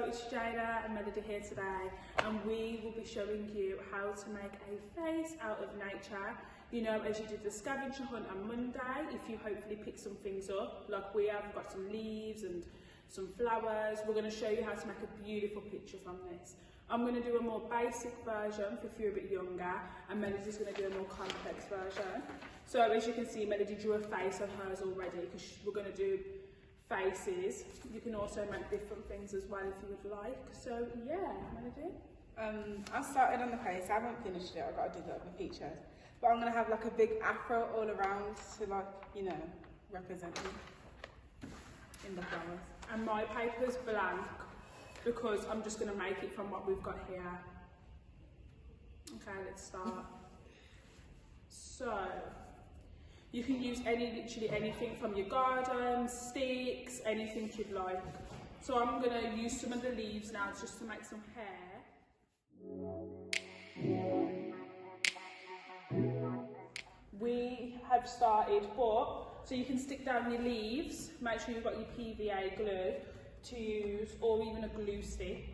So it's Jada and Melody here today, and we will be showing you how to make a face out of nature. You know, as you did the scavenger hunt on Monday, if you hopefully pick some things up, like we have got some leaves and some flowers, we're going to show you how to make a beautiful picture from this. I'm going to do a more basic version for if you're a bit younger, and Melody's going to do a more complex version. So as you can see, Melody drew a face on hers already, because we're going to do faces. You can also make different things as well if you would like. So yeah, Melody. I started on the face. I haven't finished it. I've got to do the other features. But I'm going to have like a big afro all around to, like, you know, represent me in the flowers. And my paper's blank because I'm just going to make it from what we've got here. Okay, let's start. So you can use literally anything from your garden, sticks, anything you'd like. So I'm going to use some of the leaves now just to make some hair. We have started, but so you can stick down your leaves, make sure you've got your PVA glue to use, or even a glue stick.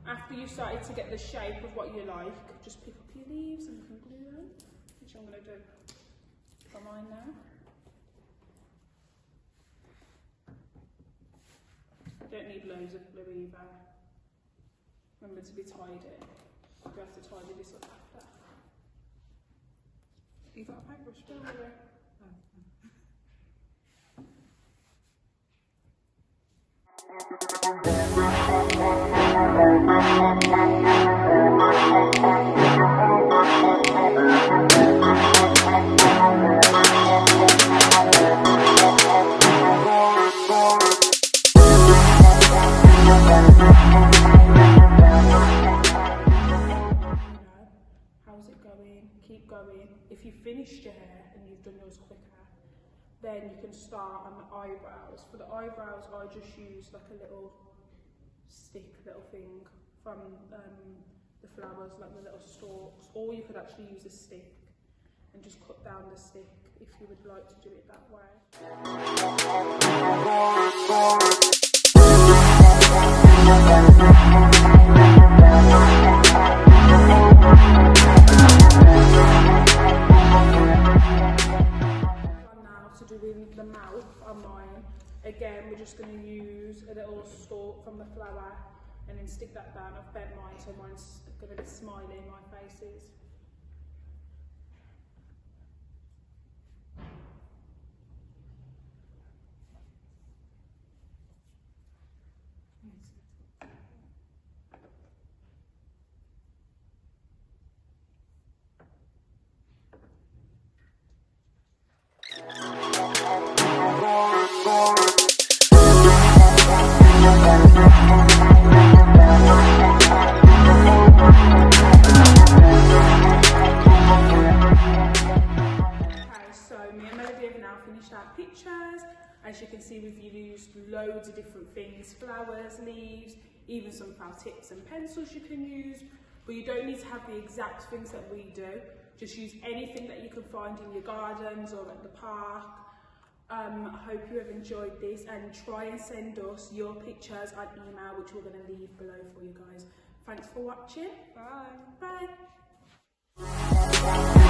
After you've started to get the shape of what you like, just pick up your leaves and you can glue them, which I'm going to do for mine now. Don't need loads of glue either. Remember to be tidy. You have to tidy this up after. You got a paintbrush? Don't worry. How's it going? Keep going. If you finished your hair and you've done yours quicker, then you can start on the eyebrows. For the eyebrows, I just use like a little stick, little thing from the flowers, like the little stalks, or you could actually use a stick and just cut down the stick if you would like to do it that way. Doing the mouth on mine, again we're just going to use a little stalk from the flower and then stick that down. I've bent mine so mine's going to be smiling, my face is. Our pictures. As you can see, we've used loads of different things, flowers, leaves, even some felt tips and pencils you can use, but you don't need to have the exact things that we do. Just use anything that you can find in your gardens or at the park. I hope you have enjoyed this, and try and send us your pictures on email, which we're going to leave below for you guys. Thanks for watching. Bye. Bye.